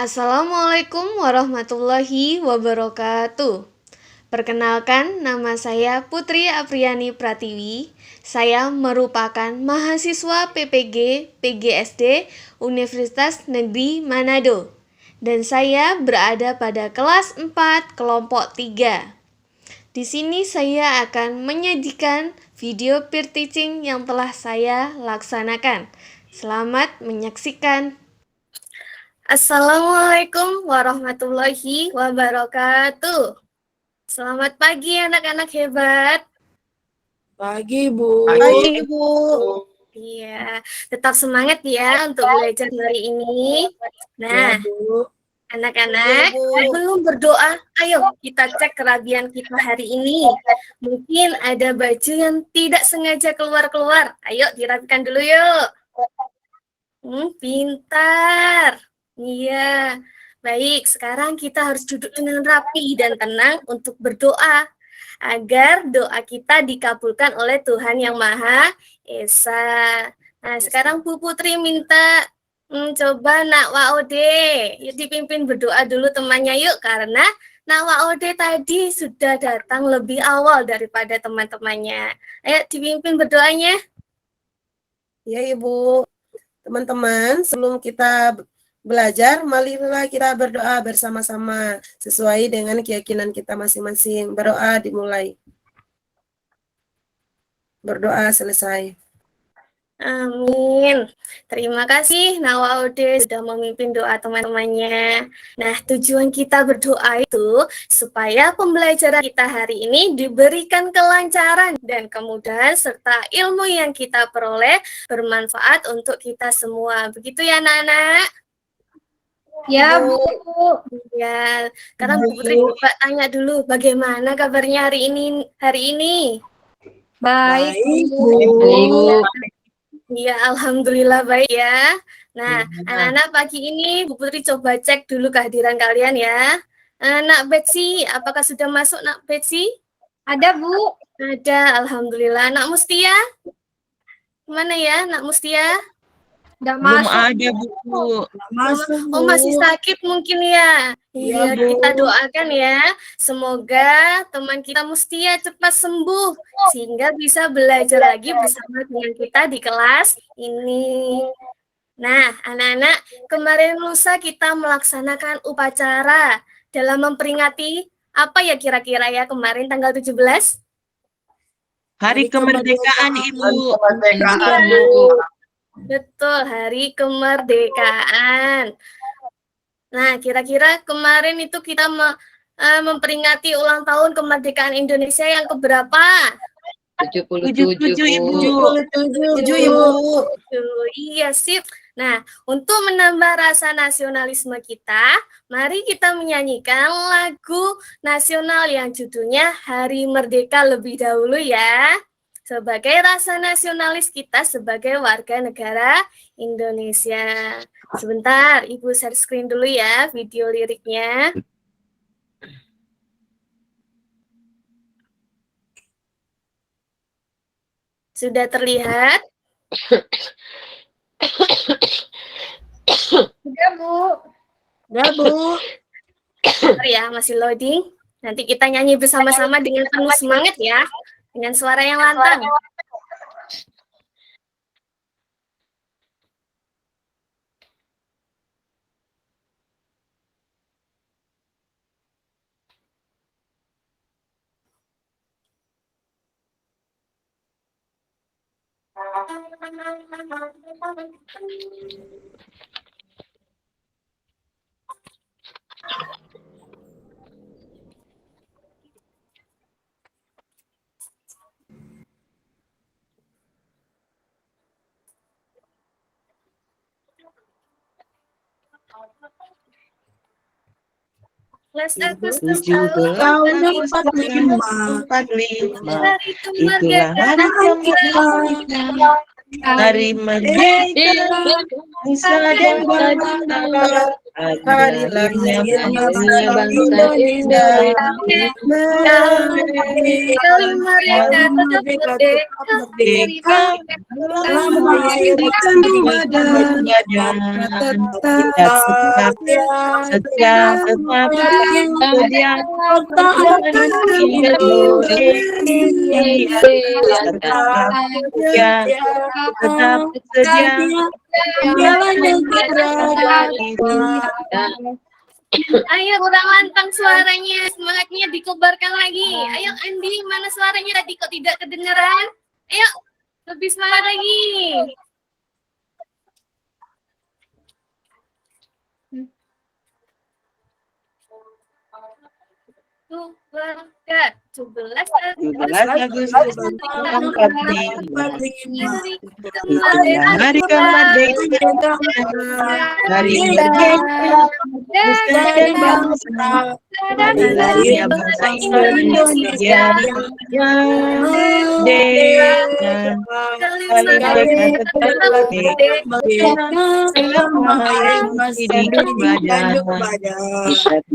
Assalamualaikum warahmatullahi wabarakatuh. Perkenalkan, nama saya Putri Apriani Pratiwi. Saya merupakan mahasiswa PPG PGSD Universitas Negeri Manado. Dan saya berada pada kelas 4 kelompok 3. Di sini saya akan menyajikan video peer teaching yang telah saya laksanakan. Selamat menyaksikan. Assalamualaikum warahmatullahi wabarakatuh. Selamat pagi anak-anak hebat. Pagi, Bu. Pagi, Bu. Iya, tetap semangat ya untuk belajar hari ini. Nah, Ya, Bu. anak-anak, Iya, Bu. sebelum berdoa, ayo kita cek kerabian kita hari ini. Mungkin ada baju yang tidak sengaja keluar-keluar. Ayo dirapikan dulu yuk. Pintar. Iya. Baik, sekarang kita harus duduk dengan rapi dan tenang untuk berdoa agar doa kita dikabulkan oleh Tuhan Yang Maha Esa. Nah, sekarang Bu Putri minta coba Nak Waode, yuk dipimpin berdoa dulu temannya yuk, karena Nak Waode tadi sudah datang lebih awal daripada teman-temannya. Ayo dipimpin berdoanya. Ya, Ibu. Teman-teman, sebelum kita belajar, marilah kita berdoa bersama-sama sesuai dengan keyakinan kita masing-masing. Berdoa dimulai. Berdoa selesai. Amin. Terima kasih Nawaude sudah memimpin doa teman-temannya. Nah, tujuan kita berdoa itu supaya pembelajaran kita hari ini diberikan kelancaran dan kemudahan serta ilmu yang kita peroleh bermanfaat untuk kita semua. Begitu ya, anak-anak? Ya, Bu. Ya, sekarang Bu Putri coba tanya dulu bagaimana kabarnya hari ini? Baik, Bu. Iya, alhamdulillah baik ya. Nah, anak-anak pagi ini Bu Putri coba cek dulu kehadiran kalian ya. Nak Betsy, apakah sudah masuk Nak Betsy? Ada, Bu. Ada, alhamdulillah. Nak Mustia? Mana ya Nak Mustia? Udah Belum masuk. ada, Bu. Masuk, Bu. Oh, masih sakit mungkin ya. Iya, Iya, Bu. kita doakan ya. Semoga teman kita Mustia cepat sembuh sehingga bisa belajar lagi bersama dengan kita di kelas ini. Nah, anak-anak, kemarin lusa kita melaksanakan upacara dalam memperingati apa ya kira-kira ya kemarin tanggal 17? Hari kemerdekaan, Ibu. Kemerdekaan, Iya. Bu. Betul, Hari Kemerdekaan. Nah, kira-kira kemarin itu kita memperingati ulang tahun kemerdekaan Indonesia yang keberapa? 77, Ibu. 77, Ibu. Iya, sip. Nah, untuk menambah rasa nasionalisme kita, mari kita menyanyikan lagu nasional yang judulnya Hari Merdeka lebih dahulu ya. Sebagai rasa nasionalis kita sebagai warga negara Indonesia. Sebentar, Ibu share screen dulu ya video liriknya. Sudah terlihat? Udah, Bu. Ya, Bu. Bentar ya, masih loading. Nanti kita nyanyi bersama-sama dengan penuh semangat ya. Dengan suara yang lantang. Kelas Agustus 17 tahun 45. Hari Itulah hari kemerdekaan. Hari merdeka, nusa dan bangsa. Harilah Lahirnya bangsa bangsa Indonesia Kelima mereka tetap merdeka. merdeka telah melahirkan badan kita tetap setia pertahankan Indonesia tetap setia jalannya Ayo kurang lantang suaranya, semangatnya dikobarkan lagi. Ayo Andi, mana suaranya tadi kok tidak kedengeran? Ayo, lebih semangat lagi. Tuh, 17 Agustus 45 hari kemerdekaan hari merdeka dan bangsa lahirnya bangsa Indonesia yang merdeka selama yang masih hidup kita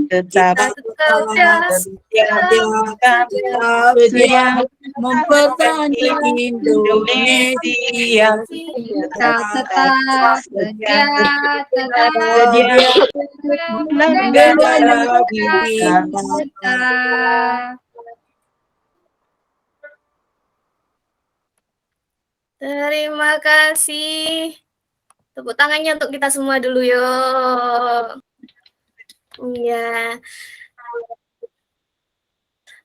tetap setia mempertahankan Indonesia tetap setia negara kita. Terima kasih. Tepuk tangannya untuk kita semua dulu yuk. Iya.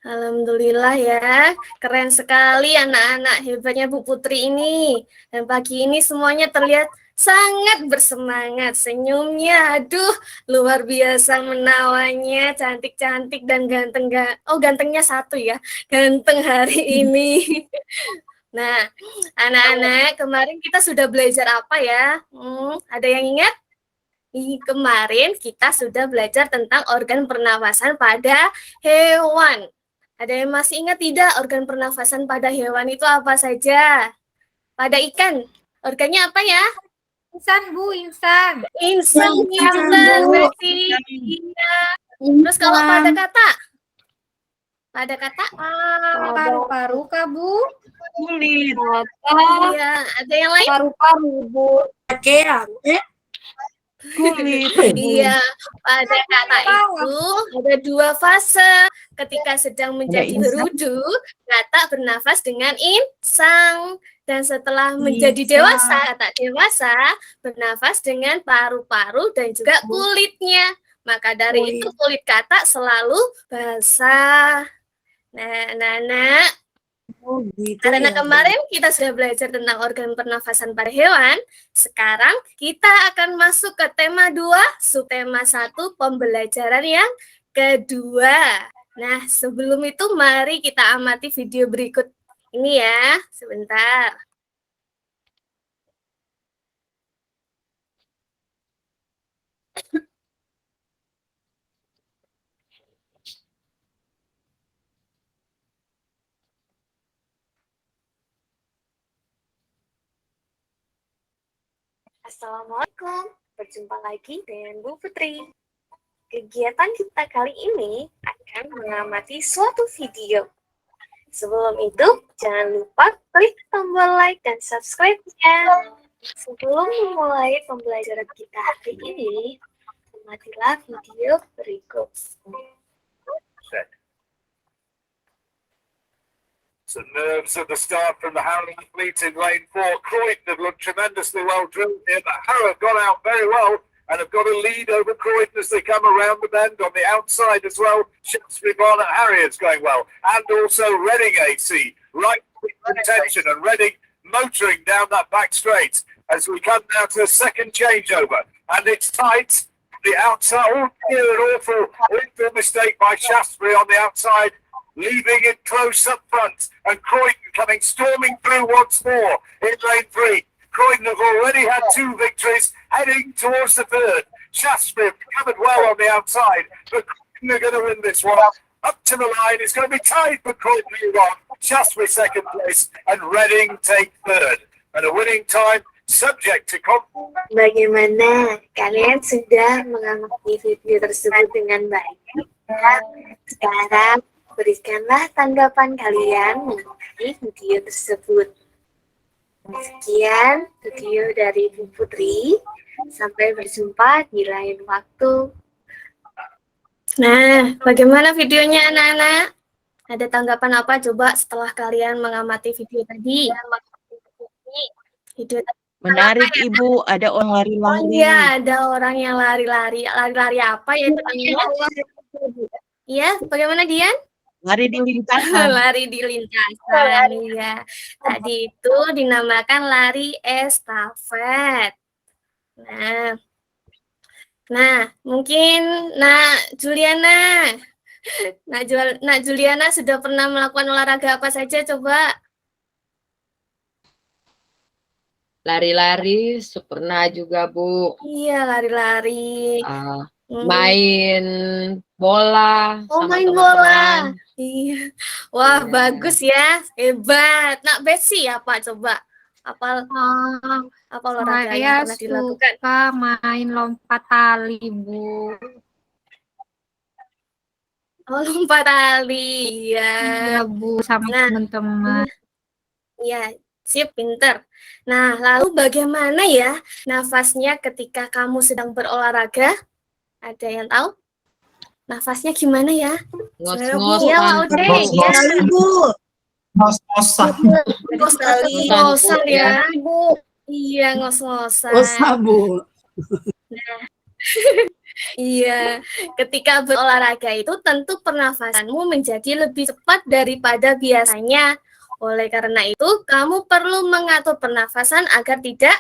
Alhamdulillah ya, keren sekali anak-anak hebatnya Bu Putri ini. Dan pagi ini semuanya terlihat sangat bersemangat, senyumnya, aduh luar biasa menawanya, cantik-cantik dan ganteng. Oh gantengnya satu ya, ganteng hari ini. Nah, anak-anak kemarin kita sudah belajar apa ya? Ada yang ingat? Kemarin kita sudah belajar tentang organ pernafasan pada hewan. Ada yang masih ingat tidak organ pernafasan pada hewan itu apa saja? Pada ikan, organnya apa ya? Insan Bu, insan. Insang, berarti. Iya. Terus kalau pada kata? Pada kata? Paru-paru kah Bu? Kulit. Iya, ada yang lain? Paru-paru Bu. Kulit. Iya, pada kata itu ada dua fase. Ketika sedang menjadi berudu, kata bernafas dengan insang. Dan setelah menjadi dewasa, kata dewasa bernafas dengan paru-paru dan juga kulitnya. Maka dari itu kulit kata selalu basah. Nah, karena kemarin kita sudah belajar tentang organ pernafasan pada hewan, sekarang kita akan masuk ke tema 2, subtema 1, pembelajaran yang kedua. Nah, sebelum itu mari kita amati video berikut ini ya, sebentar. Assalamualaikum, berjumpa lagi dengan Bu Putri. Kegiatan kita kali ini akan mengamati suatu video. Sebelum itu, jangan lupa klik tombol like dan subscribe-nya. Sebelum memulai pembelajaran kita hari ini, amatilah video berikut. Some nerves at the start from the Harrow athletes in lane 4. Croydon have looked tremendously well drilled here, but Harrow have got out very well and have got a lead over Croydon as they come around the bend on the outside as well. Shaftesbury Barnet Harriers going well, and also Reading AC right in tension, and Reading motoring down that back straight as we come now to the second changeover, and it's tight. The outside, an awful mistake by Shaftesbury on the outside, leaving it close up front, and Croydon coming storming through once more in lane 3. Croydon have already had 2 victories, heading towards the third. Shaftesbury have covered well on the outside, but Croydon are going to win this one. Up to the line, it's going to be tied for Croydon move on. Shaftesbury second place, and Reading take third. And a winning time, subject to Bagaimana kalian sudah mengamati video tersebut dengan baik? Sekarang berikanlah tanggapan kalian mengenai video tersebut. Sekian video dari Bu Putri. Sampai berjumpa di lain waktu. Nah, bagaimana videonya anak-anak? Ada tanggapan apa coba setelah kalian mengamati video tadi? Video Menarik Ibu, ada orang Oh lari-lari. iya, ada orang yang lari-lari. Lari-lari apa ya itu namanya? Iya, bagaimana Dian? Lari di lintasan. Lari di lintasan, iya. Tadi itu dinamakan lari estafet. Nah, mungkin Juliana. Nak Juliana sudah pernah melakukan olahraga apa saja coba? Lari-lari pernah juga, Bu. Iya, lari-lari. Main bola Oh, sama main teman-teman. bola. Iya. Wah, Iya. bagus ya. Hebat. Nak Betsy apa coba? Apa olahraga yang Saya pernah dilakukan? suka main lompat tali, Bu. Oh, lompat tali. Iya. Iya, Bu, sama teman-teman. Iya, sip, pinter. Nah, lalu bagaimana ya nafasnya ketika kamu sedang berolahraga? Ada yang tahu? Nafasnya gimana ya? Ngos-ngosan. Iya, Ude. Iya. Ibu. Ngos-ngosan. Ngos-ngosan ya. Iya, ngos-ngosan. Bu. Iya, ketika berolahraga itu tentu pernafasanmu menjadi lebih cepat daripada biasanya. Oleh karena itu, kamu perlu mengatur pernafasan agar tidak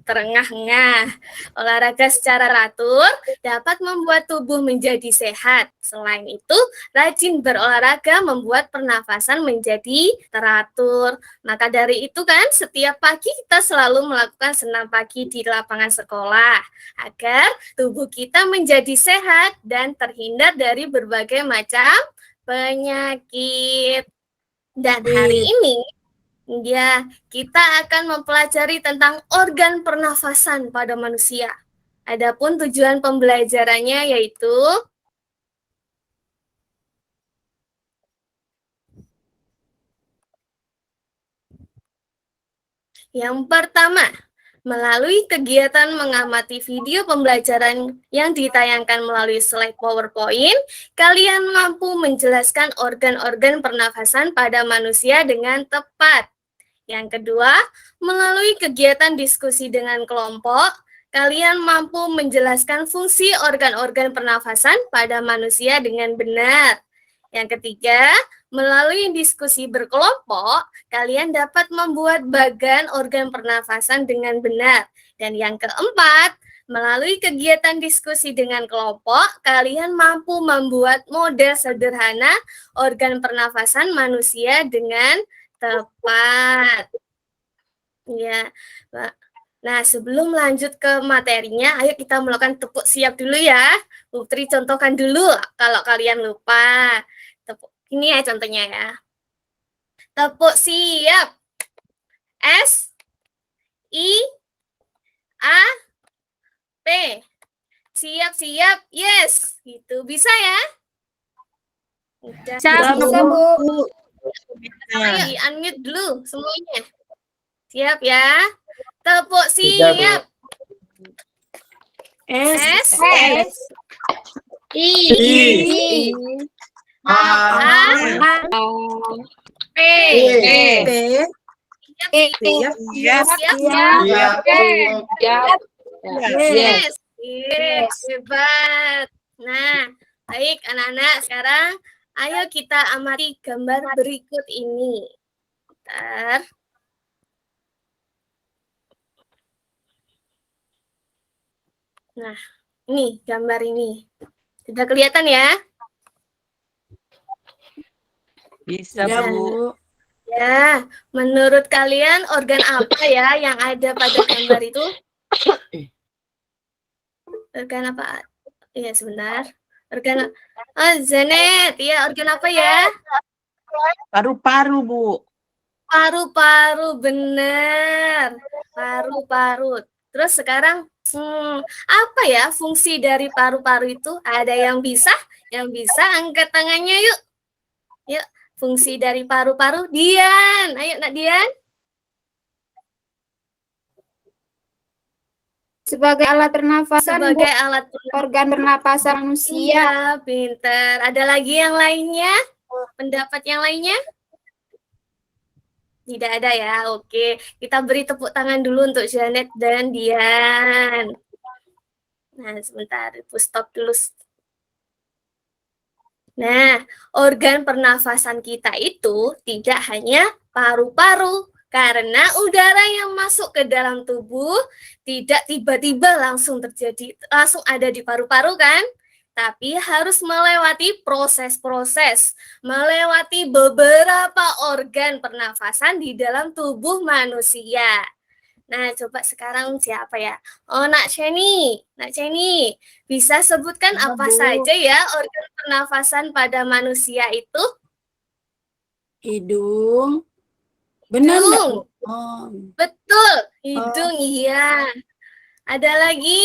terengah-engah. Olahraga secara teratur dapat membuat tubuh menjadi sehat. Selain itu, rajin berolahraga membuat pernafasan menjadi teratur. Maka dari itu kan, setiap pagi kita selalu melakukan senam pagi di lapangan sekolah agar tubuh kita menjadi sehat dan terhindar dari berbagai macam penyakit. Dan hari ini ya, kita akan mempelajari tentang organ pernafasan pada manusia. Adapun tujuan pembelajarannya yaitu yang pertama, melalui kegiatan mengamati video pembelajaran yang ditayangkan melalui slide PowerPoint, kalian mampu menjelaskan organ-organ pernafasan pada manusia dengan tepat. Yang kedua, melalui kegiatan diskusi dengan kelompok, kalian mampu menjelaskan fungsi organ-organ pernafasan pada manusia dengan benar. Yang ketiga, melalui diskusi berkelompok, kalian dapat membuat bagan organ pernafasan dengan benar. Dan yang keempat, melalui kegiatan diskusi dengan kelompok, kalian mampu membuat model sederhana organ pernafasan manusia dengan tepat. Ya, nah sebelum lanjut ke materinya, ayo kita melakukan tepuk siap dulu ya. Putri contohkan dulu kalau kalian lupa. Ini ya contohnya ya. Tepuk siap. S I A P. Siap-siap. Yes. Gitu. Bisa ya? Udah. Bisa, Bu. Ayo di-unmute dulu semuanya. Siap ya. Tepuk siap. S I A P. Siap ya. Yes. Yes. Hebat. Nah, baik anak-anak, sekarang ayo kita amati gambar berikut ini. Bentar. Nah, ini gambar ini. Sudah kelihatan ya? Bisa, Bu. Ya, menurut kalian organ apa ya yang ada pada gambar itu? Organ apa? Iya, sebentar. Organ Zanet, ya organ apa ya? Paru-paru, Bu. Paru-paru, benar. Paru-paru. Terus sekarang, apa ya fungsi dari paru-paru itu? Ada yang bisa? Yang bisa angkat tangannya yuk. Yuk, fungsi dari paru-paru. Dian, ayo Nak Dian. Sebagai alat pernafasan, Bu. Sebagai alat Organ pernapasan manusia. Iya, pinter. Ada lagi yang lainnya? Pendapat yang lainnya? Tidak ada ya, oke. Kita beri tepuk tangan dulu untuk Janet dan Dian. Nah, sebentar, ibu stop dulu. Nah, organ pernafasan kita itu tidak hanya paru-paru, karena udara yang masuk ke dalam tubuh tidak tiba-tiba langsung ada di paru-paru kan? Tapi harus melewati proses-proses, melewati beberapa organ pernafasan di dalam tubuh manusia. Nah, coba sekarang siapa ya? Oh, Nak Ceni. Nak Ceni, bisa sebutkan Iya, apa Bu. saja ya organ pernafasan pada manusia itu? Hidung. Benar nggak, Hidung. Bu? Oh. Betul, hidung, iya. Ada lagi?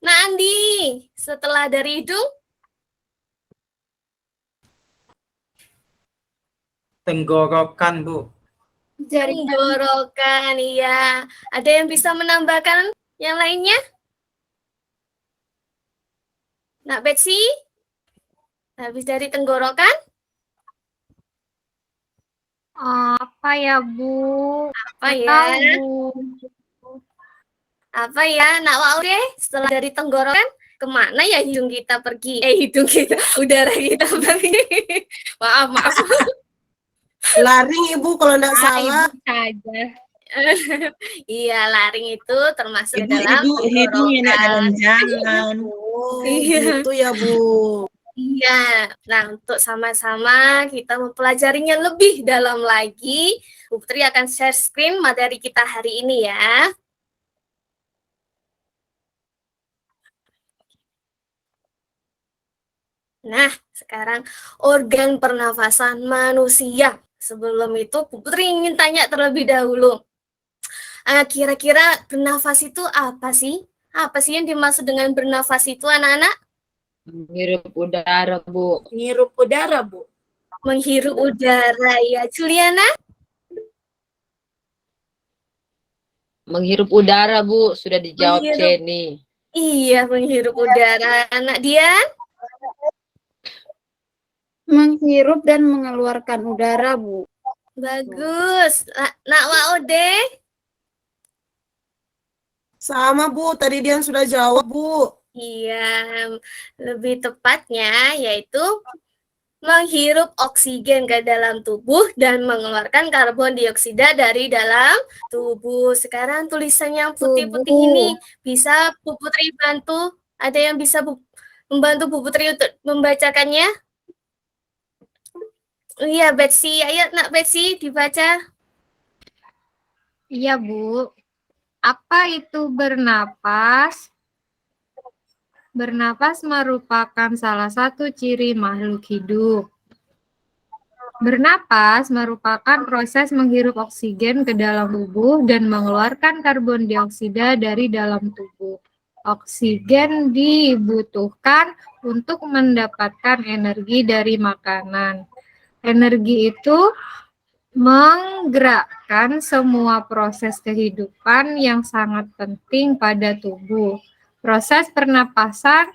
Nak Andi, setelah dari hidung? Tenggorokan, Bu. Tenggorokan, iya. Ada yang bisa menambahkan yang lainnya? Nak Betsy? Habis dari tenggorokan? Apa ya, Bu? Apa Nggak ya? tahu, Bu. Apa ya? Nak Waude, setelah dari tenggorokan, kemana ya hidung kita pergi? Hidung kita, udara kita pergi. Maaf. Laring, Ibu, kalau nggak salah. Ibu saja. Iya, laring itu termasuk Ibu, dalam hidung yang ada dalam tenggorokan. jangan. Oh, Iya. gitu ya, Bu. Iya, nah untuk sama-sama kita mempelajarinya lebih dalam lagi, Bu Putri akan share screen materi kita hari ini ya. Nah, sekarang organ pernafasan manusia. Sebelum itu, Bu Putri ingin tanya terlebih dahulu. Kira-kira bernafas itu apa sih? Apa sih yang dimaksud dengan bernafas itu, anak-anak? Menghirup udara, Bu. Ngirup udara, Bu. Menghirup udara, ya. Juliana? Menghirup udara, Bu. Sudah dijawab Menghirup. Jenny. Iya, menghirup udara. Anak Dian? Menghirup dan mengeluarkan udara, Bu. Bagus. Nak Waude? Sama, Bu. Tadi Dian sudah jawab, Bu. Iya, lebih tepatnya yaitu menghirup oksigen ke dalam tubuh dan mengeluarkan karbon dioksida dari dalam tubuh. Sekarang tulisan yang putih-putih ini bisa Bu Putri bantu? Ada yang bisa membantu Bu Putri untuk membacakannya? Iya, Betsy. Ayo, Nak Betsy, dibaca. Iya, Bu. Apa itu bernapas? Bernapas merupakan salah satu ciri makhluk hidup. Bernapas merupakan proses menghirup oksigen ke dalam tubuh dan mengeluarkan karbon dioksida dari dalam tubuh. Oksigen dibutuhkan untuk mendapatkan energi dari makanan. Energi itu menggerakkan semua proses kehidupan yang sangat penting pada tubuh. Proses pernapasan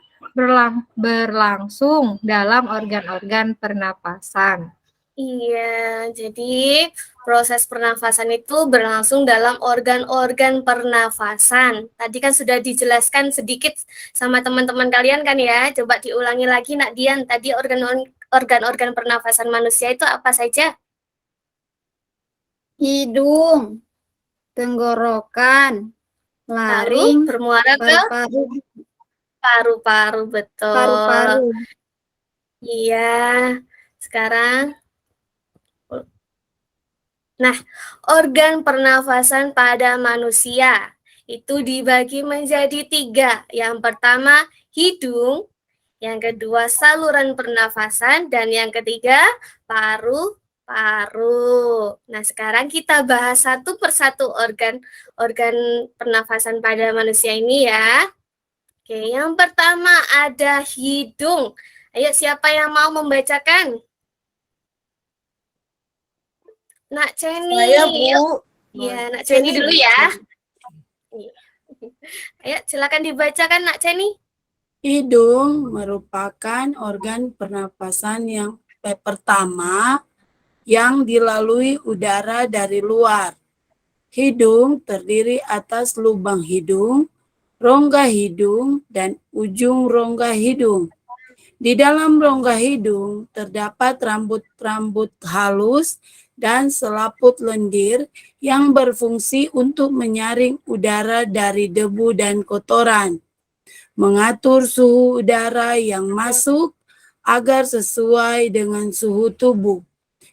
berlangsung dalam organ-organ pernapasan. Iya, jadi proses pernafasan itu berlangsung dalam organ-organ pernafasan. Tadi kan sudah dijelaskan sedikit sama teman-teman kalian kan ya. Coba diulangi lagi, Nak Dian. Tadi organ-organ pernafasan manusia itu apa saja? Hidung, tenggorokan, laring, bermuara ke paru-paru, paru-paru, betul. paru-paru. Iya, sekarang. Nah, organ pernafasan pada manusia itu dibagi menjadi 3. Yang pertama, hidung. Yang kedua, saluran pernafasan. Dan yang ketiga, paru paru. Nah, sekarang kita bahas satu persatu organ pernafasan pada manusia ini ya. Oke, yang pertama ada hidung. Ayo, siapa yang mau membacakan? Nak Ceni. Saya, Bu. Iya, Nak Ceni dulu ya. Ayo, silakan dibacakan Nak Ceni. Hidung merupakan organ pernapasan yang pertama yang dilalui udara dari luar. Hidung terdiri atas lubang hidung, rongga hidung, dan ujung rongga hidung. Di dalam rongga hidung terdapat rambut-rambut halus dan selaput lendir yang berfungsi untuk menyaring udara dari debu dan kotoran, mengatur suhu udara yang masuk agar sesuai dengan suhu tubuh,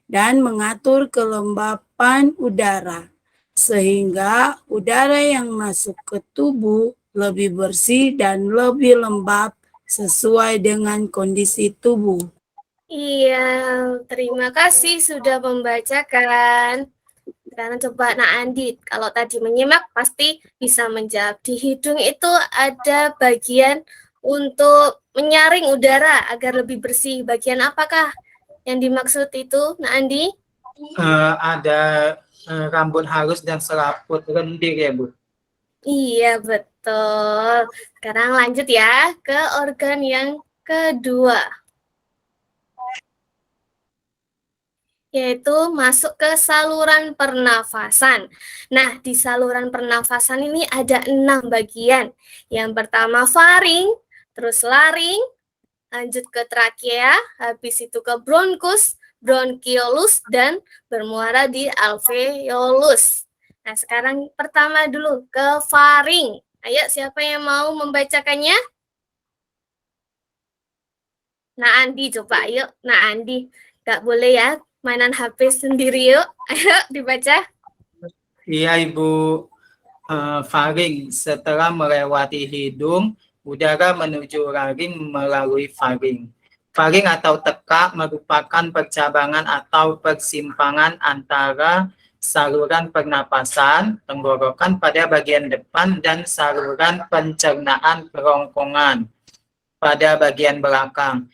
dan mengatur kelembapan udara, sehingga udara yang masuk ke tubuh lebih bersih dan lebih lembab sesuai dengan kondisi tubuh. Iya, terima kasih sudah membacakan. Sekarang coba Nak Andi, kalau tadi menyimak pasti bisa menjawab. Di hidung itu ada bagian untuk menyaring udara agar lebih bersih. Bagian apakah yang dimaksud itu, Nak Andi? Ada rambut halus dan selaput lendir ya, Bu. Iya, betul. Sekarang lanjut ya ke organ yang kedua, yaitu masuk ke saluran pernafasan. Nah, di saluran pernafasan ini ada 6 bagian. Yang pertama faring, terus laring, lanjut ke trakea, habis itu ke bronkus, bronkiolus, dan bermuara di alveolus. Nah, sekarang pertama dulu ke faring. Ayo, siapa yang mau membacakannya? Nah, Andi, coba yuk. Nah, Andi, nggak boleh ya mainan HP sendiri yuk. Ayo, dibaca. Iya, Ibu. Faring, setelah melewati hidung, udara menuju laring melalui faring. Faring atau tekak merupakan percabangan atau persimpangan antara saluran pernapasan, tenggorokan pada bagian depan, dan saluran pencernaan kerongkongan pada bagian belakang.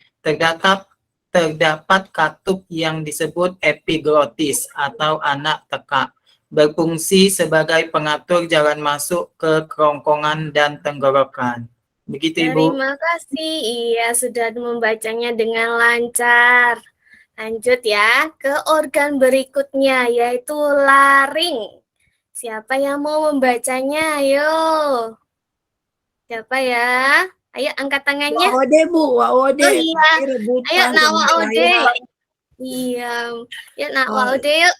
Terdapat katup yang disebut epiglotis atau anak tekak, berfungsi sebagai pengatur jalan masuk ke kerongkongan dan tenggorokan. Begitu, Ibu. Terima kasih. Iya, sudah membacanya dengan lancar. Lanjut ya ke organ berikutnya, yaitu laring. Siapa yang mau membacanya? Ayo. Siapa ya? Ayo angkat tangannya. Wa'ode, Bu, wa'ode. Oh iya. Ayo nak wa'ode. Saya. Iya. Yuk nak wa'ode yuk.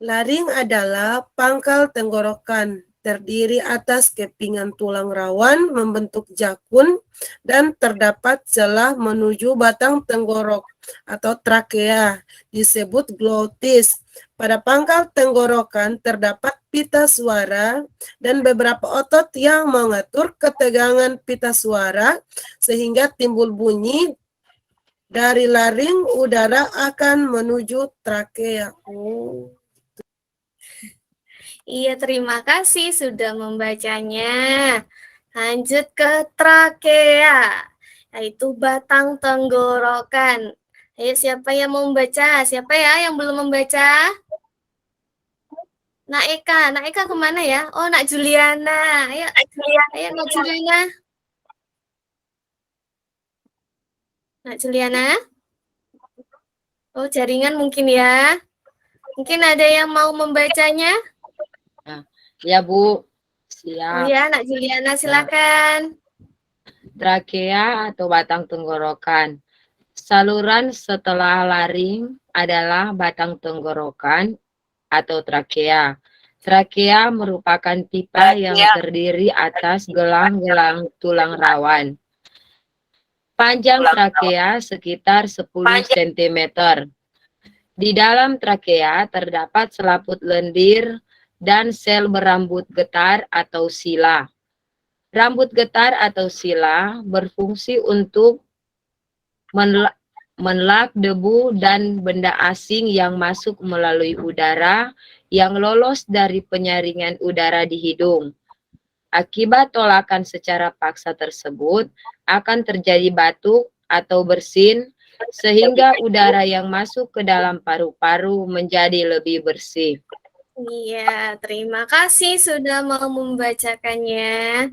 Laring adalah pangkal tenggorokan, terdiri atas kepingan tulang rawan membentuk jakun dan terdapat celah menuju batang tenggorok atau trakea, disebut glotis. Pada pangkal tenggorokan terdapat pita suara dan beberapa otot yang mengatur ketegangan pita suara sehingga timbul bunyi. Dari laring udara akan menuju trakea. Iya, terima kasih sudah membacanya. Lanjut ke trakea, yaitu batang tenggorokan. Ayo, siapa yang mau membaca? Siapa ya yang belum membaca? Nak Eka kemana ya? Oh, Nak Juliana. Ayo, Nak Juliana. Nak Juliana. Oh, jaringan mungkin ya. Mungkin ada yang mau membacanya? Ya, Bu. Oh Siap. ya, Nak Juliana, silakan. Trakea atau batang tenggorokan. Saluran setelah laring adalah batang tenggorokan atau trakea. Trakea merupakan pipa yang terdiri atas gelang-gelang tulang rawan. Panjang trakea sekitar 10 cm. Di dalam trakea terdapat selaput lendir dan sel berambut getar atau sila. Rambut getar atau sila berfungsi untuk menelak debu dan benda asing yang masuk melalui udara yang lolos dari penyaringan udara di hidung. Akibat tolakan secara paksa tersebut, akan terjadi batuk atau bersin, sehingga udara yang masuk ke dalam paru-paru menjadi lebih bersih. Iya, terima kasih sudah mau membacakannya.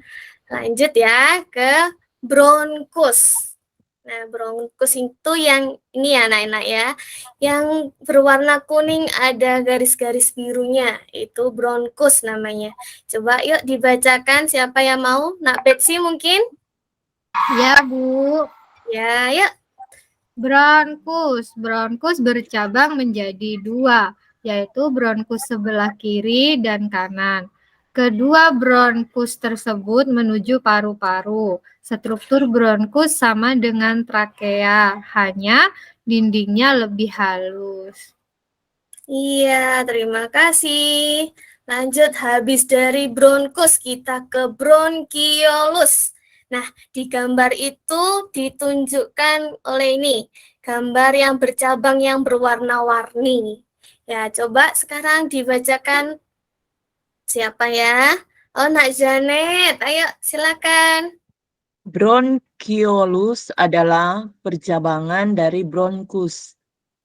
Lanjut ya ke bronkus. Nah, bronkus itu yang ini ya anak-anak ya, yang berwarna kuning ada garis-garis birunya, itu bronkus namanya. Coba yuk dibacakan, siapa yang mau? Nak Betsy mungkin? Ya, Bu. Ya, yuk. Bronkus. Bronkus bercabang menjadi dua, yaitu bronkus sebelah kiri dan kanan. Kedua bronkus tersebut menuju paru-paru. Struktur bronkus sama dengan trakea, hanya dindingnya lebih halus. Iya, terima kasih. Lanjut, habis dari bronkus kita ke bronkiolus. Nah, di gambar itu ditunjukkan oleh ini, gambar yang bercabang yang berwarna-warni. Ya, coba sekarang dibacakan siapa ya? Oh, Nak Janet, ayo silakan. Bronkiolus adalah percabangan dari bronkus.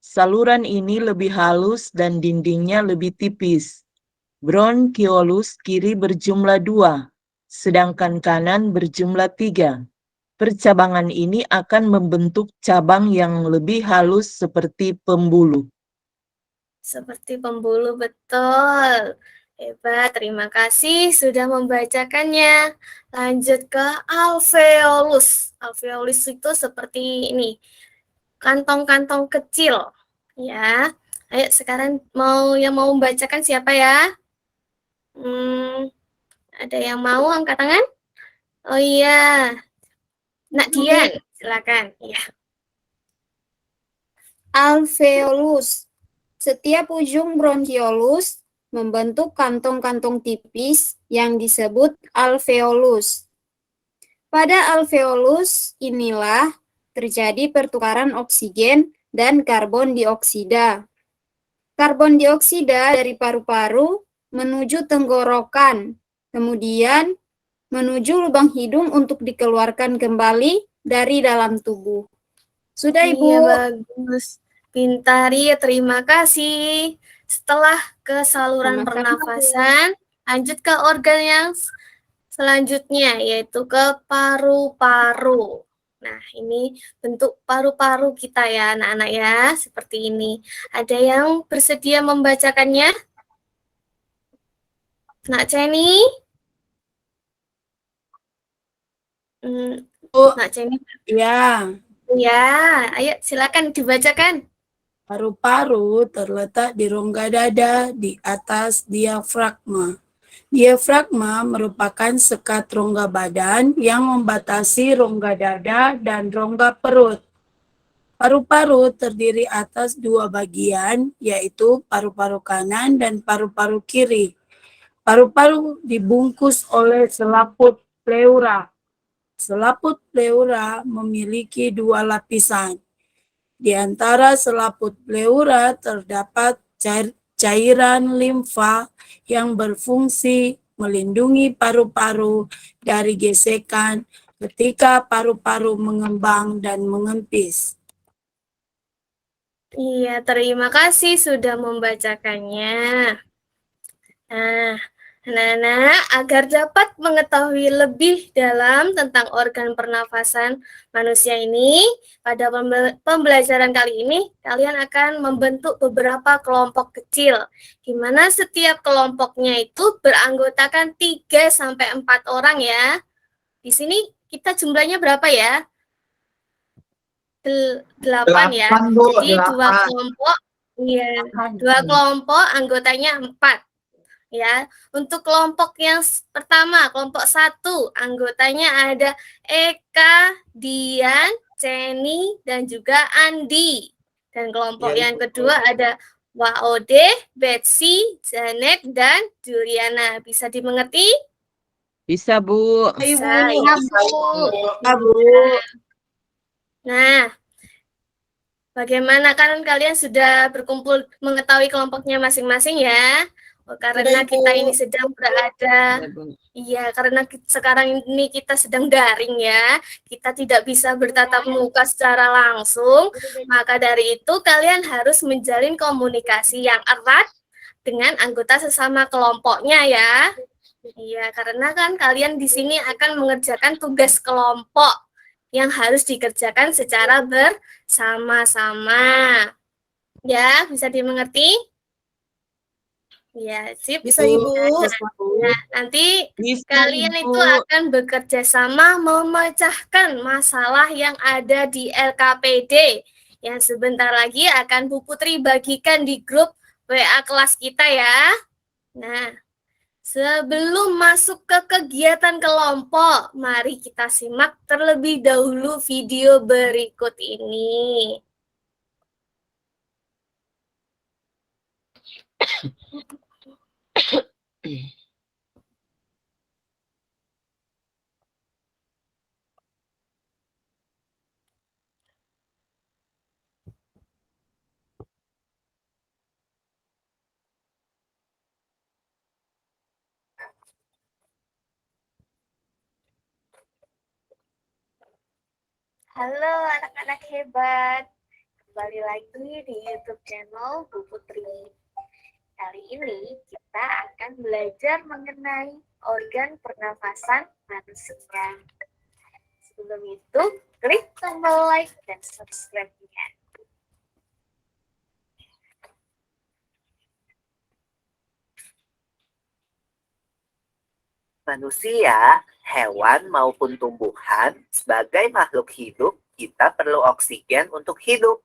Saluran ini lebih halus dan dindingnya lebih tipis. Bronkiolus kiri berjumlah 2, sedangkan kanan berjumlah 3. Percabangan ini akan membentuk cabang yang lebih halus seperti pembuluh. Seperti pembuluh, betul. Hebat, terima kasih sudah membacakannya. Lanjut ke alveolus. Alveolus itu seperti ini, kantong-kantong kecil. Ya, ayo sekarang yang mau membacakan siapa ya? Ada yang mau angkat tangan? Oh iya, Nak Dian, silakan. Ya. Alveolus. Setiap ujung bronkiolus membentuk kantong-kantong tipis yang disebut alveolus. Pada alveolus inilah terjadi pertukaran oksigen dan karbon dioksida. Karbon dioksida dari paru-paru menuju tenggorokan, kemudian menuju lubang hidung untuk dikeluarkan kembali dari dalam tubuh. Sudah, Ibu. Iya, bagus. Pintar ya, terima kasih. Setelah ke saluran Sama-sama, pernafasan, lanjut ke organ yang selanjutnya, yaitu ke paru-paru. Nah, ini bentuk paru-paru kita ya, anak-anak ya, seperti ini. Ada yang bersedia membacakannya? Nak Ceni? Nak Ceni? Ya, Ya, ayo silakan dibacakan. paru-paru terletak di rongga dada di atas diafragma. Diafragma merupakan sekat rongga badan yang membatasi rongga dada dan rongga perut. Paru-paru terdiri atas dua bagian, yaitu paru-paru kanan dan paru-paru kiri. Paru-paru dibungkus oleh selaput pleura. Selaput pleura memiliki dua lapisan. Di antara selaput pleura terdapat cairan limfa yang berfungsi melindungi paru-paru dari gesekan ketika paru-paru mengembang dan mengempis. Iya, terima kasih sudah membacakannya. Nah, anak-anak, agar dapat mengetahui lebih dalam tentang organ pernafasan manusia ini, pada pembelajaran kali ini, kalian akan membentuk beberapa kelompok kecil, di mana setiap kelompoknya itu beranggotakan 3-4 orang ya. Di sini kita jumlahnya berapa ya? 8 ya. Bu, Jadi 2 8. kelompok, iya, 2 kelompok anggotanya 4. Ya, untuk kelompok yang pertama, kelompok 1, anggotanya ada Eka, Dian, Ceni, dan juga Andi. Dan kelompok Ya, yang kedua ada Waode, Betsy, Janet, dan Juliana. Bisa dimengerti? Bisa, Bu. Bisa, Ya, Bu. Bu. Nah, Bagaimana, kan kalian sudah berkumpul mengetahui kelompoknya masing-masing ya? Karena Sudah, Ibu. kita ini sedang berada, iya, karena sekarang ini kita sedang daring ya, kita tidak bisa bertatap muka secara langsung, maka dari itu kalian harus menjalin komunikasi yang erat dengan anggota sesama kelompoknya ya. Iya, karena kan kalian di sini akan mengerjakan tugas kelompok yang harus dikerjakan secara bersama-sama. Ya, bisa dimengerti? Ya, sip. Bisa, Ibu. Nah, nanti Bisa, kalian Ibu. itu akan bekerja sama memecahkan masalah yang ada di LKPD yang sebentar lagi akan Bu Putri bagikan di grup WA kelas kita ya. Nah, sebelum masuk ke kegiatan kelompok, mari kita simak terlebih dahulu video berikut ini. Halo anak-anak hebat, kembali lagi di YouTube channel Bu Putri. Kali ini kita akan belajar mengenai organ pernafasan manusia. Sebelum itu, klik tombol like dan subscribe-nya. Manusia, hewan maupun tumbuhan, sebagai makhluk hidup, kita perlu oksigen untuk hidup.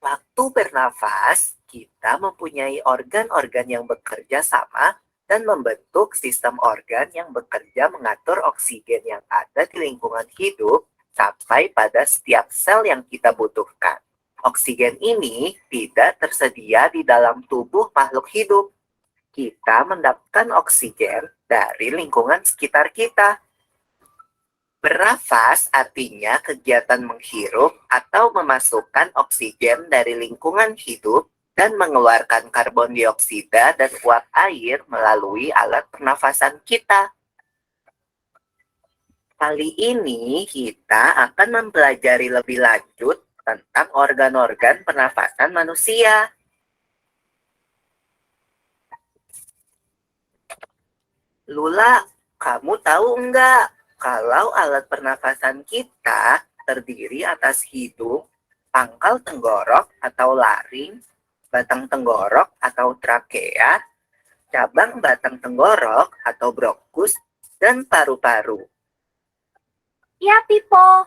Waktu bernafas, kita mempunyai organ-organ yang bekerja sama dan membentuk sistem organ yang bekerja mengatur oksigen yang ada di lingkungan hidup sampai pada setiap sel yang kita butuhkan. Oksigen ini tidak tersedia di dalam tubuh makhluk hidup. Kita mendapatkan oksigen dari lingkungan sekitar kita. Bernafas artinya kegiatan menghirup atau memasukkan oksigen dari lingkungan hidup dan mengeluarkan karbon dioksida dan uap air melalui alat pernafasan kita. Kali ini kita akan mempelajari lebih lanjut tentang organ-organ pernafasan manusia. Lula, kamu tahu enggak kalau alat pernafasan kita terdiri atas hidung, pangkal tenggorok atau laring, batang tenggorok atau trakea, cabang batang tenggorok atau bronkus, dan paru-paru. Ya, Pipo.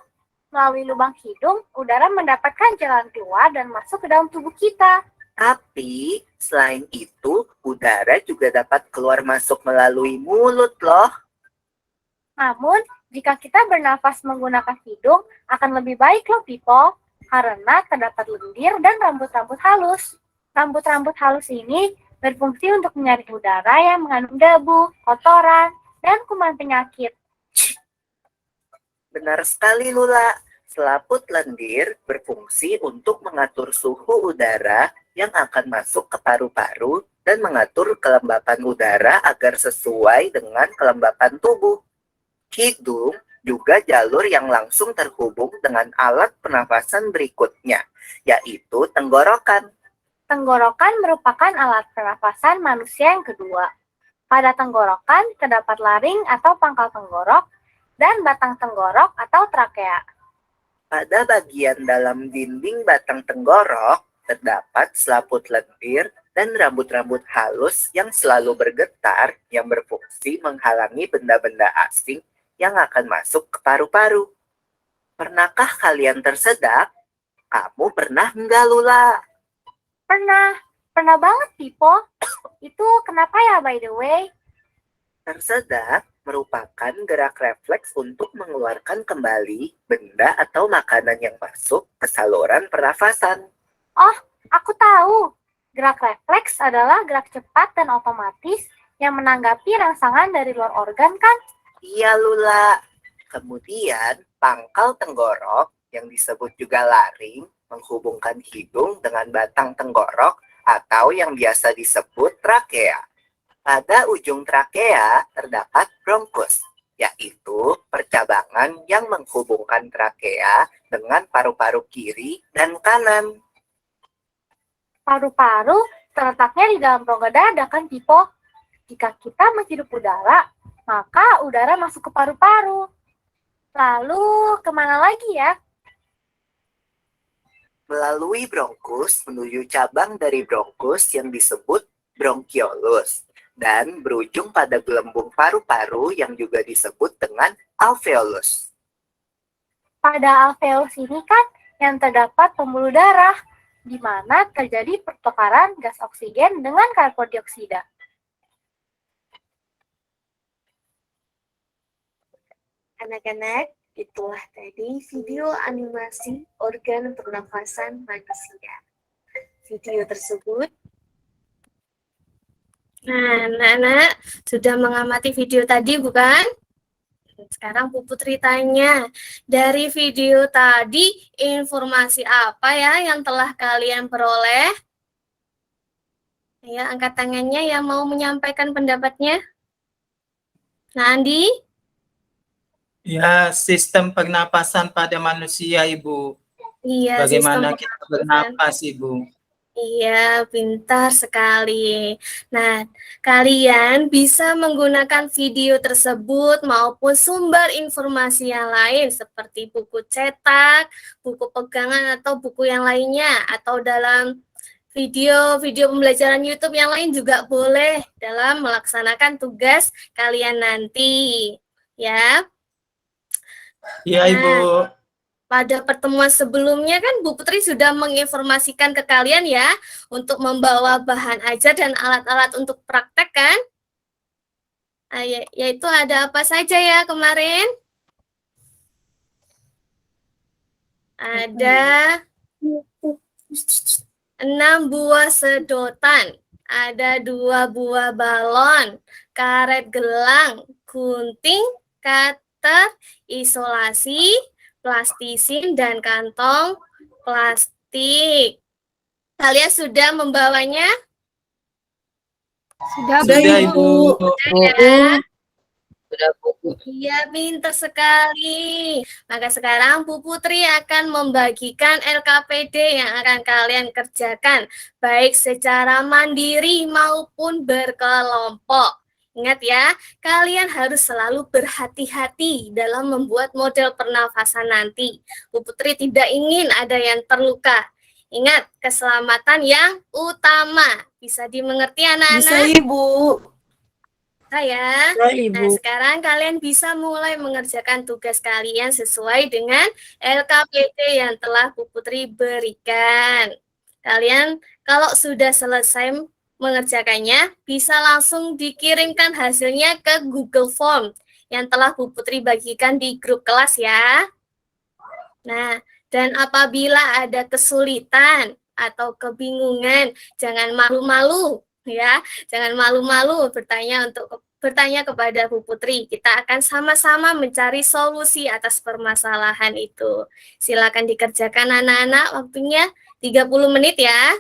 Melalui lubang hidung, udara mendapatkan jalan keluar dan masuk ke dalam tubuh kita. Tapi, selain itu, udara juga dapat keluar masuk melalui mulut loh. Namun, jika kita bernafas menggunakan hidung, akan lebih baik loh, Pipo. Karena terdapat lendir dan rambut-rambut halus. Rambut-rambut halus ini berfungsi untuk menyaring udara yang mengandung debu, kotoran, dan kuman penyakit. Benar sekali, Lula. Selaput lendir berfungsi untuk mengatur suhu udara yang akan masuk ke paru-paru dan mengatur kelembapan udara agar sesuai dengan kelembapan tubuh. Hidung juga jalur yang langsung terhubung dengan alat pernafasan berikutnya, yaitu tenggorokan. Tenggorokan merupakan alat pernafasan manusia yang kedua. Pada tenggorokan terdapat laring atau pangkal tenggorok dan batang tenggorok atau trakea. Pada bagian dalam dinding batang tenggorok terdapat selaput lendir dan rambut-rambut halus yang selalu bergetar yang berfungsi menghalangi benda-benda asing yang akan masuk ke paru-paru. Pernahkah kalian tersedak? Kamu pernah enggak, Lula? Pernah banget, Pipo. Itu kenapa ya, by the way? Tersedak merupakan gerak refleks untuk mengeluarkan kembali benda atau makanan yang masuk ke saluran pernafasan. Oh, aku tahu. Gerak refleks adalah gerak cepat dan otomatis yang menanggapi rangsangan dari luar organ, kan? Iya, Lula. Kemudian, pangkal tenggorok yang disebut juga laring menghubungkan hidung dengan batang tenggorok atau yang biasa disebut trakea. Pada ujung trakea terdapat bronkus, yaitu percabangan yang menghubungkan trakea dengan paru-paru kiri dan kanan. Paru-paru terletaknya di dalam rongga dada kan, Pipo? Jika kita menghirup udara, maka udara masuk ke paru-paru. Lalu kemana lagi ya? Melalui bronkus menuju cabang dari bronkus yang disebut bronkiolus dan berujung pada gelembung paru-paru yang juga disebut dengan alveolus. Pada alveolus ini kan yang terdapat pembuluh darah, di mana terjadi pertukaran gas oksigen dengan karbon dioksida. Anak-anak, itulah tadi video animasi organ pernafasan manusia. Video tersebut, nah, anak-anak sudah mengamati video tadi bukan? Sekarang Bu Putri tanya, dari video tadi informasi apa ya yang telah kalian peroleh? Ya, angkat tangannya yang mau menyampaikan pendapatnya. Nah, Andi? Ya, sistem pernapasan pada manusia, Ibu. Iya, Bagaimana sistem kita pernapasan. bernapas, Ibu? Iya, pintar sekali. Nah, kalian bisa menggunakan video tersebut maupun sumber informasi yang lain seperti buku cetak, buku pegangan atau buku yang lainnya, atau dalam video-video pembelajaran YouTube yang lain juga boleh dalam melaksanakan tugas kalian nanti. Ya. Ya, Ibu. Pada pertemuan sebelumnya kan Bu Putri sudah menginformasikan ke kalian ya untuk membawa bahan ajar dan alat-alat untuk praktek kan? Yaitu ada apa saja ya kemarin? Ada 6 buah sedotan, ada 2 buah balon, karet gelang, gunting, cutter, isolasi, plastisin, dan kantong plastik. Kalian sudah membawanya? Sudah, Ibu. Ya. Sudah, Bu. Iya, pintar sekali. Maka sekarang Bu Putri akan membagikan LKPD yang akan kalian kerjakan, baik secara mandiri maupun berkelompok. Ingat ya, kalian harus selalu berhati-hati dalam membuat model pernafasan nanti. Bu Putri tidak ingin ada yang terluka. Ingat, keselamatan yang utama. Bisa dimengerti anak-anak? Bisa, Ibu. Ya. Ya, Ibu. Nah, sekarang kalian bisa mulai mengerjakan tugas kalian sesuai dengan LKPD yang telah Bu Putri berikan. Kalian kalau sudah selesai mengerjakannya, bisa langsung dikirimkan hasilnya ke Google Form yang telah Bu Putri bagikan di grup kelas ya. Nah, dan apabila ada kesulitan atau kebingungan, jangan malu-malu ya, jangan malu-malu bertanya kepada Bu Putri. Kita akan sama-sama mencari solusi atas permasalahan itu. Silakan dikerjakan anak-anak, waktunya 30 menit ya.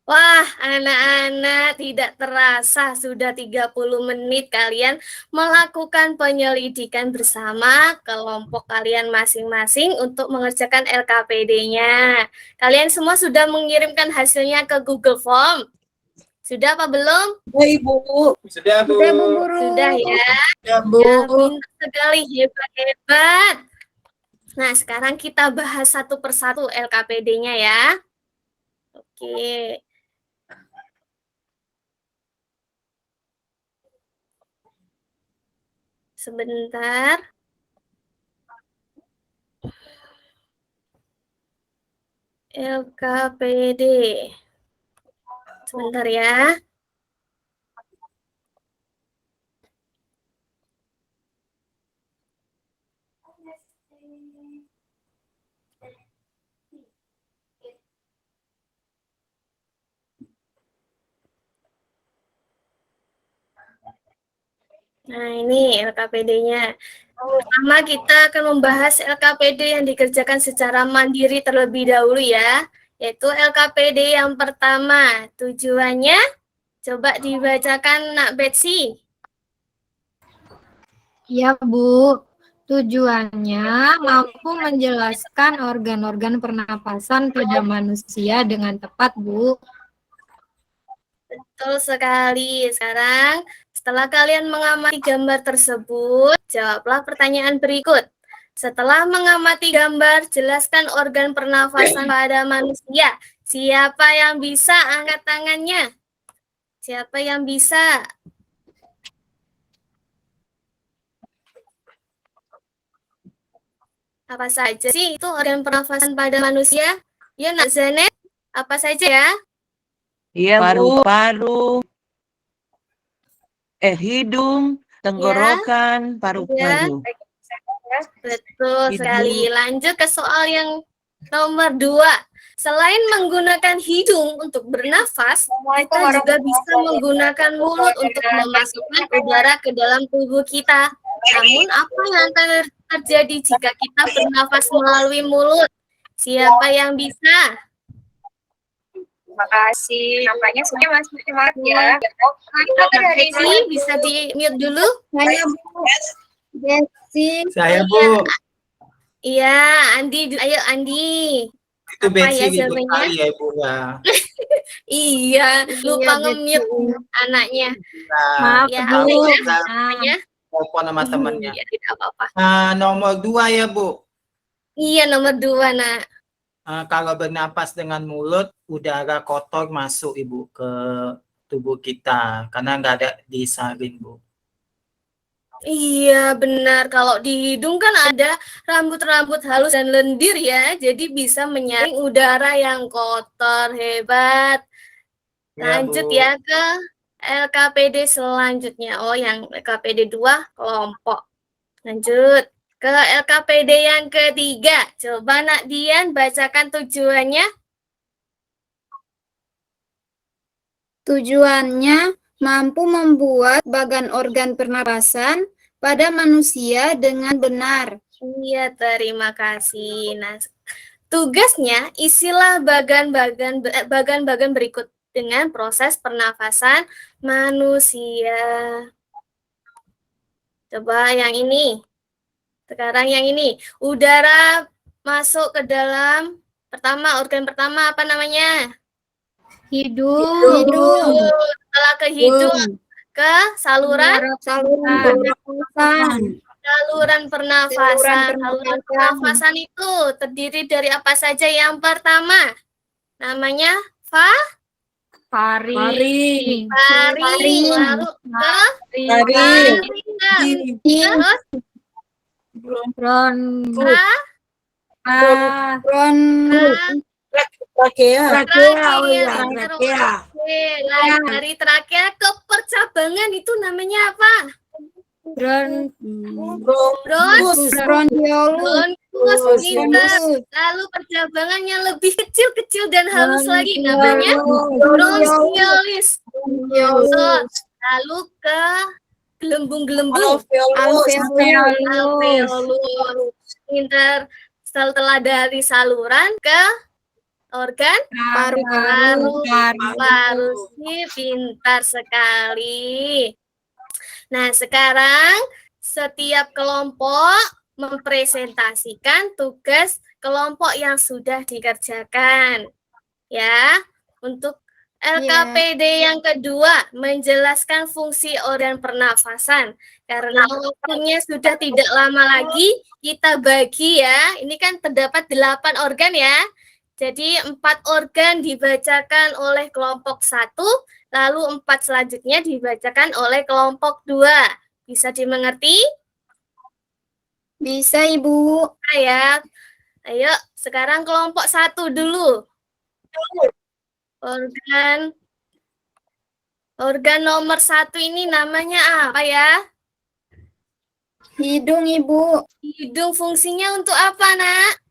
Wah, anak-anak, tidak terasa sudah 30 menit kalian melakukan penyelidikan bersama kelompok kalian masing-masing untuk mengerjakan LKPD-nya. Kalian semua sudah mengirimkan hasilnya ke Google Form? Sudah apa belum? Ya, Ibu. Sudah, Bu. Sudah, Bu Guru. Sudah ya. Ya, Bu. Ya, pintar sekali, hebat-hebat. Nah, sekarang kita bahas satu persatu LKPD-nya ya. Oke. Sebentar. LKPD. Sebentar ya. Nah, ini LKPD-nya. Pertama kita akan membahas LKPD yang dikerjakan secara mandiri terlebih dahulu ya, yaitu LKPD yang pertama. Tujuannya coba dibacakan Nak Betsy. Ya, Bu. Tujuannya mampu menjelaskan organ-organ pernapasan pada manusia dengan tepat, Bu. Betul sekali. Sekarang setelah kalian mengamati gambar tersebut, jawablah pertanyaan berikut. Setelah mengamati gambar, jelaskan organ pernafasan pada manusia. Siapa yang bisa angkat tangannya? Siapa yang bisa? Apa saja sih itu organ pernafasan pada manusia? Ya, Nak Zanet, apa saja ya? Iya, paru-paru, hidung, tenggorokan, paru-paru. Betul Hidung. sekali. Lanjut ke soal yang nomor 2. Selain menggunakan hidung untuk bernafas, kita juga bisa menggunakan mulut untuk memasukkan udara ke dalam tubuh kita. Namun, apa yang terjadi jika kita bernafas melalui mulut? Siapa yang bisa? Terima kasih. Nampaknya semuanya masih semangat ya. Kita dari Betsy, bisa di-mute dulu? Saya Bu. Betsy. Saya, Bu. Iya, Andi. Ayo, Andi. Itu Apa Betsy ya ribut jawabannya? kali ya, Ibu ya. Iya, lupa Betsy. nge-mute anaknya. Maaf, Ya, Bu. apa ya Nah, namanya? telepon sama temannya. Iya, tidak apa-apa. Nomor 2 ya, Bu. Iya, nomor 2, Nak. Kalau bernapas dengan mulut, udara kotor masuk, Ibu, ke tubuh kita. Karena nggak ada disaring, Bu. Iya, benar. Kalau di hidung kan ada rambut-rambut halus dan lendir ya, jadi bisa menyaring udara yang kotor. Hebat. Ya, Lanjut Bu. ya ke LKPD selanjutnya. Oh, yang LKPD 2 kelompok. Lanjut ke LKPD yang ketiga. Coba Nak Dian bacakan tujuannya. Tujuannya mampu membuat organ pernapasan pada manusia dengan benar. Iya, terima kasih. Nah, tugasnya isilah bagan-bagan berikut dengan proses pernafasan manusia. Coba yang ini. Sekarang yang ini. Udara masuk ke dalam organ pertama apa namanya? Hidung. Setelah ke hidung, ke saluran pernapasan. Saluran pernafasan. Saluran pernafasan itu terdiri dari apa saja? Yang pertama, namanya Faring. faring. Lalu terus Bron. Trakea. dari trakea ke percabangan itu namanya apa? Bronkiolus. Pinter. Lalu percabangan yang lebih kecil dan halus lagi namanya bronchiolis. Lalu ke gelembung-gelembung alveolus. Pinter. Setelah dari saluran ke organ paru-paru. Pintar sekali. Nah, sekarang setiap kelompok mempresentasikan tugas kelompok yang sudah dikerjakan. Ya, untuk LKPD yang kedua, menjelaskan fungsi organ pernafasan. Karena waktunya sudah tidak lama lagi, kita bagi ya. Ini kan terdapat 8 organ ya. Jadi 4 organ dibacakan oleh kelompok 1, lalu 4 selanjutnya dibacakan oleh kelompok 2. Bisa dimengerti? Bisa, Ibu. Ya. Ayo, sekarang kelompok 1 dulu. Organ nomor 1 ini namanya apa ya? Hidung, Ibu. Hidung fungsinya untuk apa, Nak?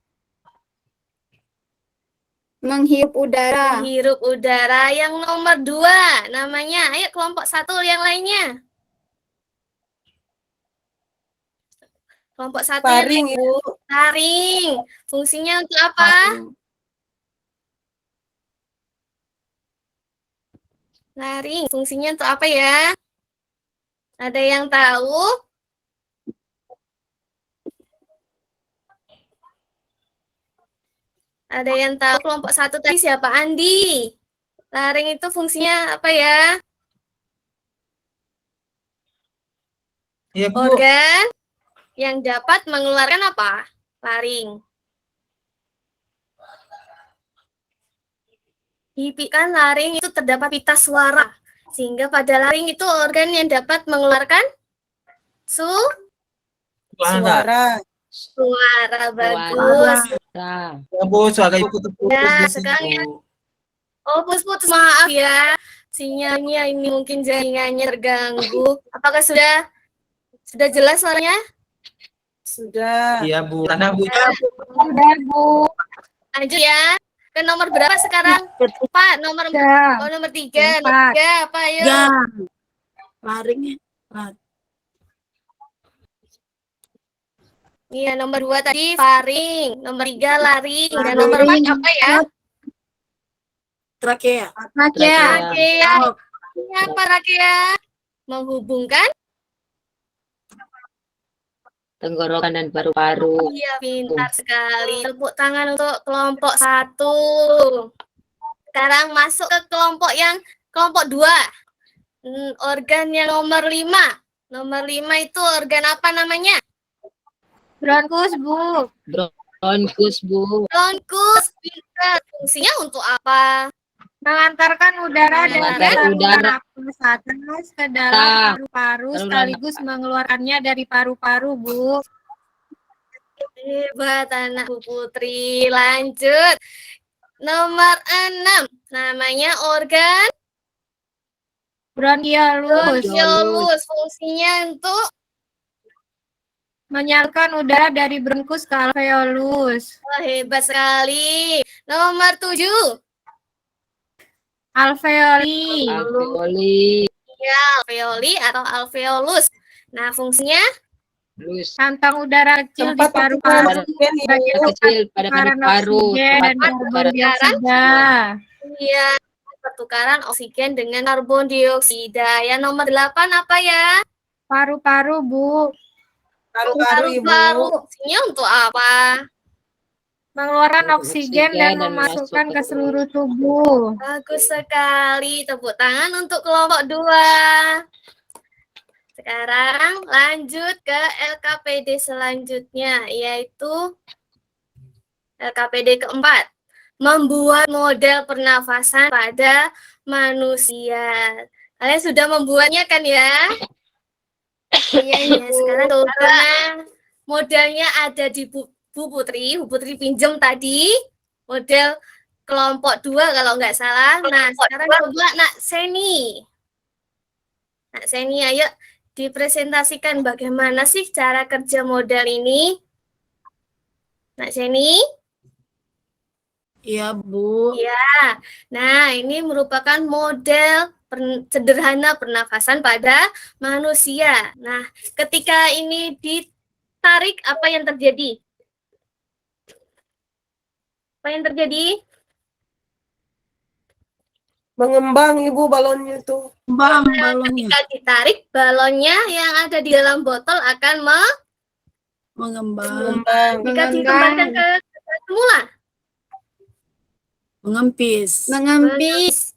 Menghirup udara. Menghirup udara. Yang nomor 2 namanya, ayo kelompok 1 yang lainnya. Kelompok 1 Paring, Ibu. Taring. Fungsinya untuk apa? Laring. Fungsinya untuk apa ya? Ada yang tahu? Ada yang tahu kelompok 1 tadi siapa? Andi. Laring itu fungsinya apa ya? Ya, Bu. Organ yang dapat mengeluarkan apa? Laring. Di kan laring itu terdapat pita suara. Sehingga pada laring itu organ yang dapat mengeluarkan Suara. suara. Bagus. Suara. Ya, Bu, suara Ibu putus-putus Ya, di situ. sekarang ya. Oh, putus-putus. Maaf ya. Sinyalnya ini mungkin jaringannya terganggu. Apakah sudah jelas suaranya? Sudah. Iya, Bu. Karena Bu. Udah, Bu. Lanjut ya. Ke nomor berapa sekarang? Pak, nomor Udah. nomor 3. Empat. 3 apa ayo? Ya. Laringnya. Iya, nomor 2 tadi faring, nomor 3 laring, dan nomor 4 apa ya? Trakea. Trakea. Rakea. Ini apa rakea? Menghubungkan Tenggorokan dan paru-paru. Iya, pintar sekali. Tepuk tangan untuk kelompok 1. Sekarang masuk ke kelompok 2. Organ yang nomor 5. Nomor 5 itu organ apa namanya? Bronkus, Bu. Bronkus, Bu. Bronkus. Pintar. Fungsinya untuk apa? Mengantarkan udara dari Mengantarkan saluran udara. nafas atas ke dalam paru-paru sekaligus mengeluarkannya dari paru-paru, Bu. Hebat anakku Putri. Lanjut. Nomor 6. Namanya organ Bronkiolus. bronkiolus. Fungsinya untuk Menyalurkan udara dari bronkus ke alveolus. hebat sekali. Nomor 7. Alveoli. Alveoli. Ya, alveoli atau alveolus. Nah, fungsinya Lus. Kantong udara kecil di Tempat paru-paru oksigen, Ibu. sebagai Yang kecil pada pertukaran paru-paru. oksigen dan Tempat karbon pertukaran dioksida. iya, pertukaran oksigen dengan karbon dioksida. Yang nomor 8 apa ya? Paru-paru, Bu. Paru-paru, Ibu. Paru-paru. Fungsinya untuk apa? Mengeluarkan oksigen dan dan memasukkan masuk ke ke seluruh tubuh. Bagus sekali. Tepuk tangan untuk kelompok 2. Sekarang lanjut ke LKPD selanjutnya, yaitu LKPD keempat. Membuat model pernafasan pada manusia. Kalian sudah membuatnya kan ya? Iya, sekarang coba modelnya ada di Bu Putri. Bu Putri pinjam tadi model kelompok 2 kalau nggak salah. Nah, sekarang coba Nak Seni. Nak Seni, ayo dipresentasikan bagaimana sih cara kerja model ini. Nak Seni? Iya, Bu. Ya. Nah, ini merupakan model sederhana pernafasan pada manusia. Nah, ketika ini ditarik, apa yang terjadi? Apa yang terjadi? Mengembang, Ibu, balonnya tuh. Bang, balonnya Ketika ditarik, balonnya yang ada di dalam botol akan mengembang, jika dikembalikan ke semula. mengempis. Mengempis.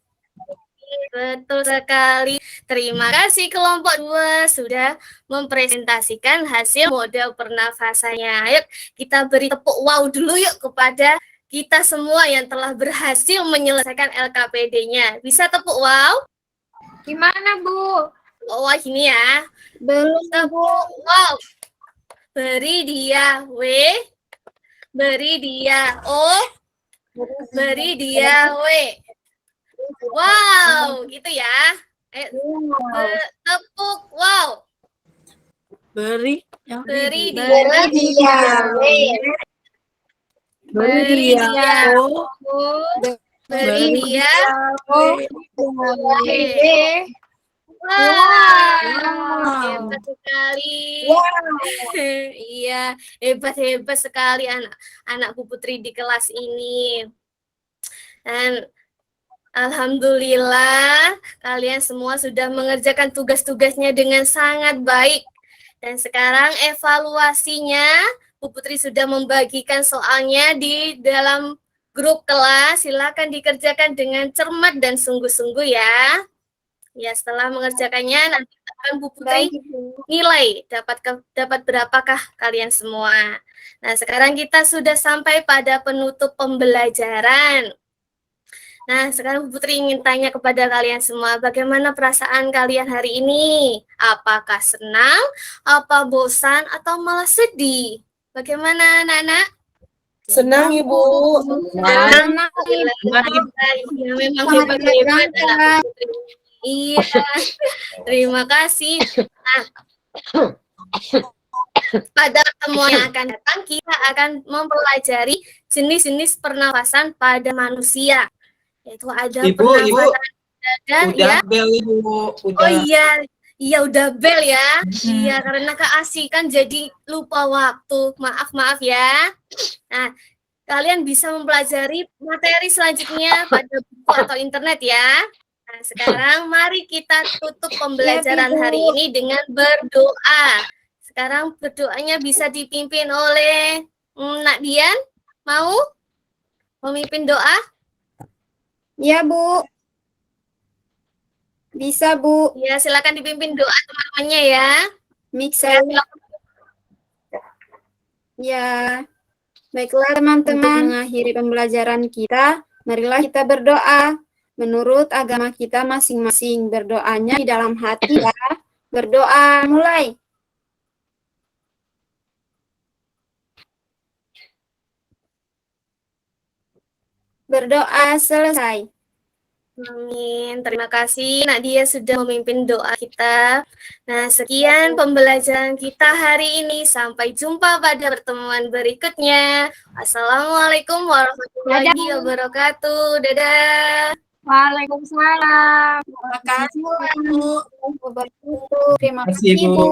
Betul sekali. Terima kasih kelompok 2 sudah mempresentasikan hasil model pernafasannya. Ayo kita beri tepuk wow dulu yuk kepada kita semua yang telah berhasil menyelesaikan LKPD-nya. Bisa tepuk wow? Gimana, Bu? Oh, ini ya. Belum, Tepuk wow. Beri dia W. Beri dia O. Beri dia W. Wow, gitu ya. Tepuk wow. Beri yang Beri dia. beri dia. O. Beri dia. O. W. Hebat sekali. Iya, hebat sekali anak Bu Putri di kelas ini. Dan alhamdulillah kalian semua sudah mengerjakan tugas-tugasnya dengan sangat baik. Dan sekarang evaluasinya, Bu Putri sudah membagikan soalnya di dalam grup kelas. Silakan dikerjakan dengan cermat dan sungguh-sungguh ya. Ya, setelah mengerjakannya nanti akan Bu Putri nilai dapat berapakah kalian semua. Nah, sekarang kita sudah sampai pada penutup pembelajaran. Nah, sekarang Bu Putri ingin tanya kepada kalian semua, bagaimana perasaan kalian hari ini? Apakah senang, apa bosan, atau malah sedih? Bagaimana anak-anak? Senang, Ibu. Senang. Ya, memang hebat-hebat anak Bu Putri. Iya, terima kasih. Nah, pada pertemuan yang akan datang, kita akan mempelajari jenis-jenis pernafasan pada manusia. Yaitu ada Ibu, pernafasan dada, udah ya. bel Ibu, udah. Oh iya udah bel ya. Iya, karena keasikan jadi lupa waktu. Maaf ya. Nah, kalian bisa mempelajari materi selanjutnya pada buku atau internet ya. Nah, sekarang mari kita tutup pembelajaran hari ini dengan berdoa. Sekarang berdoanya bisa dipimpin oleh Nak Dian. Mau memimpin doa? Ya, Bu. Bisa, Bu. Ya, silakan dipimpin doa teman-temannya ya. Mix saya. Ya. Baiklah teman-teman, mengakhiri pembelajaran kita, marilah kita berdoa. Menurut agama kita masing-masing, berdoanya di dalam hati ya. Berdoa, mulai. Berdoa selesai. Amin. Terima kasih Nadia sudah memimpin doa kita. Nah, sekian pembelajaran kita hari ini. Sampai jumpa pada pertemuan berikutnya. Assalamualaikum warahmatullahi wabarakatuh. Dadah. Waalaikumsalam. Terima kasih, Bu. Terima kasih, Bu.